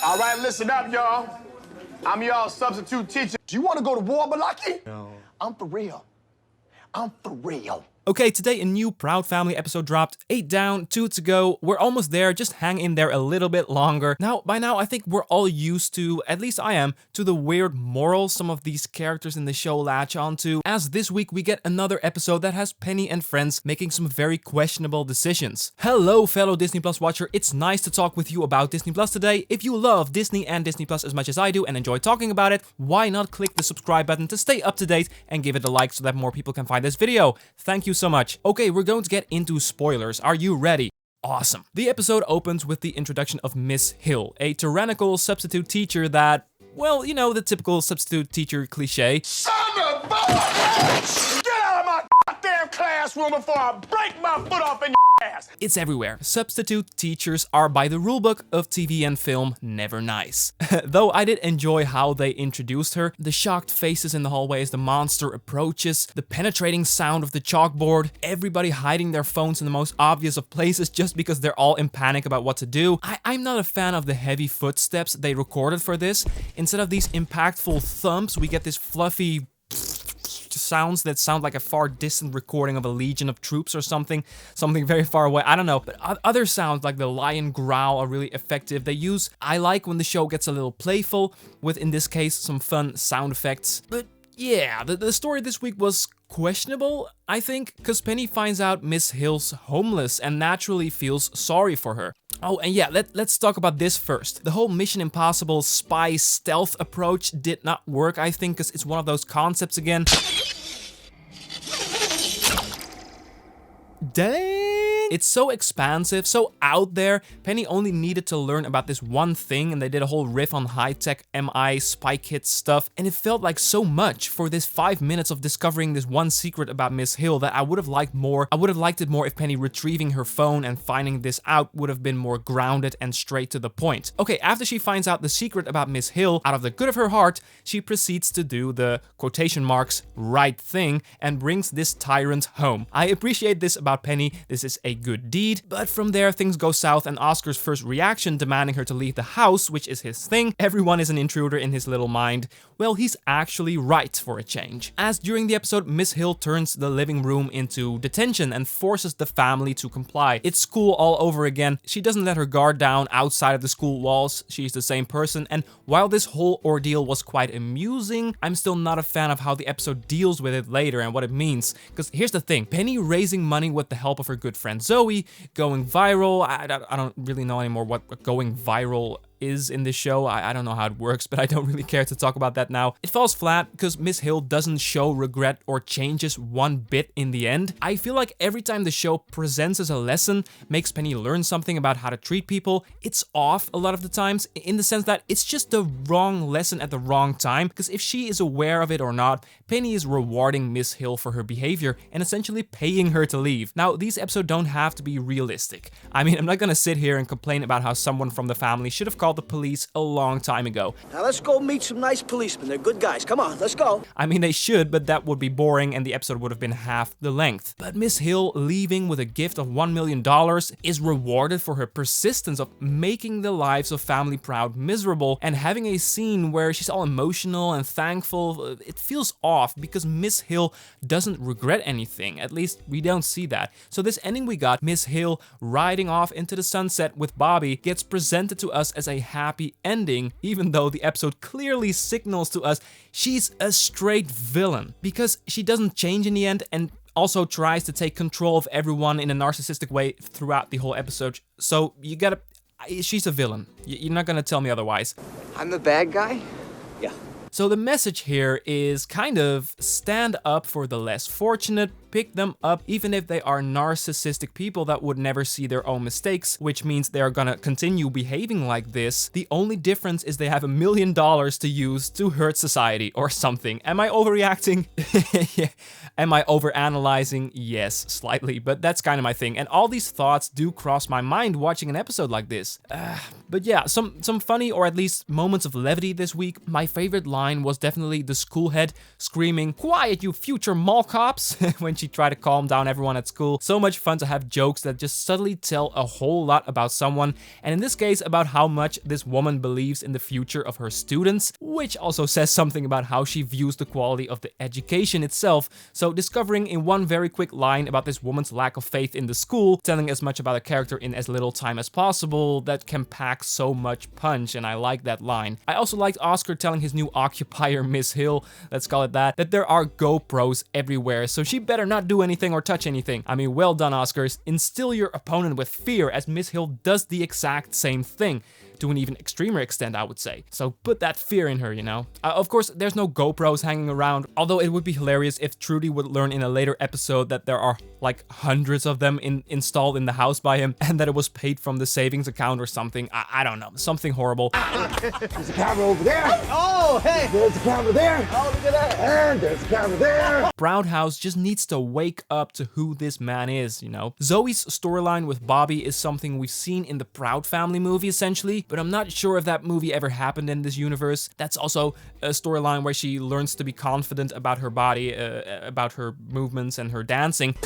All right, listen up, y'all. I'm y'all substitute teacher. Do you want to go to war, Balaki? No. I'm for real. I'm for real. Okay, today a new Proud Family episode dropped. 8 down, 2 to go. We're almost there, just hang in there a little bit longer. By now, I think we're all used to, at least I am, to the weird morals some of these characters in the show latch onto. As this week we get another episode that has Penny and friends making some very questionable decisions. Hello, fellow Disney Plus watcher. It's nice to talk with you about Disney Plus today. If you love Disney and Disney Plus as much as I do and enjoy talking about it, why not click the subscribe button to stay up to date and give it a like so that more people can find this video. Thank you so much. Okay, we're going to get into spoilers. Are you ready? Awesome. The episode opens with the introduction of Miss Hill, a tyrannical substitute teacher that, well, you know, the typical substitute teacher cliche. Son of a bitch! Get out of my goddamn classroom before I break my foot off in your ass! It's everywhere. Substitute teachers are, by the rulebook of TV and film, never nice. Though I did enjoy how they introduced her, the shocked faces in the hallway as the monster approaches, the penetrating sound of the chalkboard, everybody hiding their phones in the most obvious of places just because they're all in panic about what to do. I'm not a fan of the heavy footsteps they recorded for this. Instead of these impactful thumps, we get this fluffy sounds that sound like a far distant recording of a legion of troops or something very far away. I don't know, but other sounds like the lion growl are really effective. I like when the show gets a little playful with, in this case, some fun sound effects. But yeah, the story this week was questionable, I think, because Penny finds out Miss Hill's homeless and naturally feels sorry for her. Oh, and yeah, let's talk about this first. The whole Mission Impossible spy stealth approach did not work, I think, because it's one of those concepts again. Dang! It's so expansive, so out there. Penny only needed to learn about this one thing and they did a whole riff on high-tech MI spy kit stuff, and it felt like so much for this 5 minutes of discovering this one secret about Miss Hill that I would have liked more. I would have liked it more if Penny retrieving her phone and finding this out would have been more grounded and straight to the point. Okay, after she finds out the secret about Miss Hill, out of the good of her heart, she proceeds to do the quotation marks right thing and brings this tyrant home. I appreciate this about Penny. This is a good deed, but from there things go south and Oscar's first reaction demanding her to leave the house, which is his thing, everyone is an intruder in his little mind, well, he's actually right for a change. As during the episode, Miss Hill turns the living room into detention and forces the family to comply. It's school all over again. She doesn't let her guard down outside of the school walls. She's the same person, and while this whole ordeal was quite amusing, I'm still not a fan of how the episode deals with it later and what it means. Because here's the thing, Penny raising money with the help of her good friend Zoe, going viral. I don't really know anymore what going viral is in this show. I don't know how it works, but I don't really care to talk about that now. It falls flat because Miss Hill doesn't show regret or changes one bit in the end. I feel like every time the show presents us a lesson, makes Penny learn something about how to treat people, it's off a lot of the times in the sense that it's just the wrong lesson at the wrong time, because if she is aware of it or not, Penny is rewarding Miss Hill for her behavior and essentially paying her to leave. Now, these episodes don't have to be realistic. I mean, I'm not gonna sit here and complain about how someone from the family should have called the police a long time ago. Now let's go meet some nice policemen. They're good guys. Come on, let's go. I mean, they should, but that would be boring and the episode would have been half the length. But Miss Hill leaving with a gift of $1 million is rewarded for her persistence of making the lives of Family Proud miserable, and having a scene where she's all emotional and thankful, it feels off because Miss Hill doesn't regret anything. At least we don't see that. So this ending we got, Miss Hill riding off into the sunset with Bobby, gets presented to us as a happy ending, even though the episode clearly signals to us she's a straight villain, because she doesn't change in the end and also tries to take control of everyone in a narcissistic way throughout the whole episode. So she's a villain. You're not gonna tell me otherwise. I'm the bad guy? Yeah. So the message here is kind of stand up for the less fortunate, pick them up even if they are narcissistic people that would never see their own mistakes, which means they're gonna continue behaving like this. The only difference is they have $1 million to use to hurt society or something. Am I overreacting? Yeah. Am I overanalyzing? Yes, slightly, but that's kind of my thing. And all these thoughts do cross my mind watching an episode like this. But yeah, some funny or at least moments of levity this week. My favorite line was definitely the school head screaming, "Quiet, you future mall cops," when she tried to calm down everyone at school. So much fun to have jokes that just subtly tell a whole lot about someone, and in this case about how much this woman believes in the future of her students, which also says something about how she views the quality of the education itself. So discovering in one very quick line about this woman's lack of faith in the school, telling as much about a character in as little time as possible, that can pack so much punch, and I like that line. I also liked Oscar telling his new occupier, Miss Hill, let's call it that there are GoPros everywhere, so she better not do anything or touch anything. I mean, well done, Oscars. Instill your opponent with fear, as Miss Hill does the exact same thing. To an even extremer extent, I would say. So put that fear in her, you know? Of course, there's no GoPros hanging around, although it would be hilarious if Trudy would learn in a later episode that there are like hundreds of them installed in the house by him, and that it was paid from the savings account or something. I don't know, something horrible. There's a camera over there. Oh, hey. There's a camera there. Oh, look at that. And there's a camera there. Proud House just needs to wake up to who this man is, you know? Zoe's storyline with Bobby is something we've seen in the Proud Family movie, essentially, but I'm not sure if that movie ever happened in this universe. That's also a storyline where she learns to be confident about her body, about her movements and her dancing.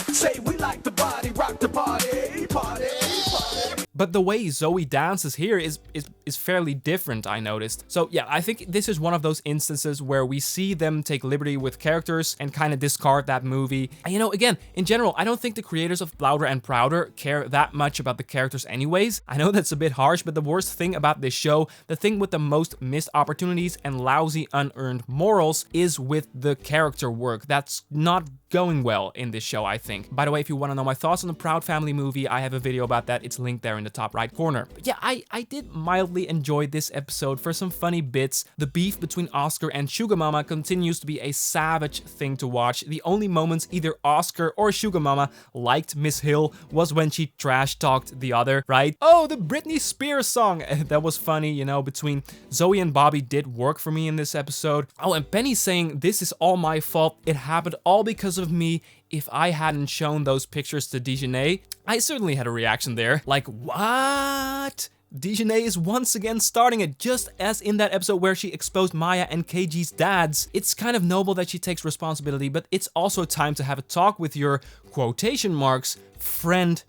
Say we like the body, rock the party, party, party. But the way Zoe dances here is fairly different, I noticed. So yeah, I think this is one of those instances where we see them take liberty with characters and kind of discard that movie. And you know, again, in general, I don't think the creators of Louder and Prouder care that much about the characters anyways. I know that's a bit harsh, but the worst thing about this show, the thing with the most missed opportunities and lousy unearned morals, is with the character work. That's not going well in this show, I think. By the way, if you want to know my thoughts on the Proud Family movie, I have a video about that. It's linked there in the top right corner. But yeah, I did mildly enjoy this episode for some funny bits. The beef between Oscar and Sugar Mama continues to be a savage thing to watch. The only moments either Oscar or Sugar Mama liked Miss Hill was when she trash talked the other, right? Oh, the Britney Spears song. That was funny, you know, between Zoe and Bobby did work for me in this episode. Oh, and Penny saying, "This is all my fault. It happened all because of me. If I hadn't shown those pictures to Dejanay," I certainly had a reaction there. Like, what? Dejanay is once again starting it, just as in that episode where she exposed Maya and KG's dads. It's kind of noble that she takes responsibility, but it's also time to have a talk with your, quotation marks, friend.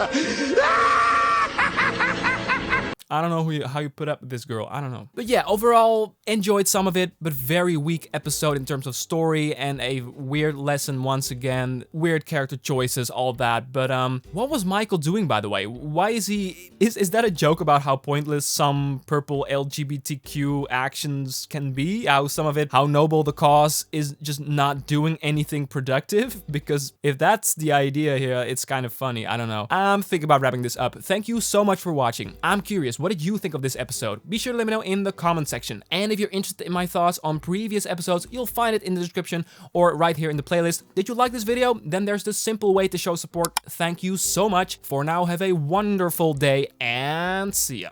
I don't know how you put up with this girl. I don't know. But yeah, overall, enjoyed some of it, but very weak episode in terms of story and a weird lesson once again. Weird character choices, all that. But what was Michael doing, by the way? Why is he... Is that a joke about how pointless some purple LGBTQ actions can be? How noble the cause is just not doing anything productive? Because if that's the idea here, it's kind of funny. I don't know. I'm thinking about wrapping this up. Thank you so much for watching. I'm curious, what did you think of this episode? Be sure to let me know in the comment section. And if you're interested in my thoughts on previous episodes, you'll find it in the description or right here in the playlist. Did you like this video? Then there's the simple way to show support. Thank you so much. For now, have a wonderful day and see ya.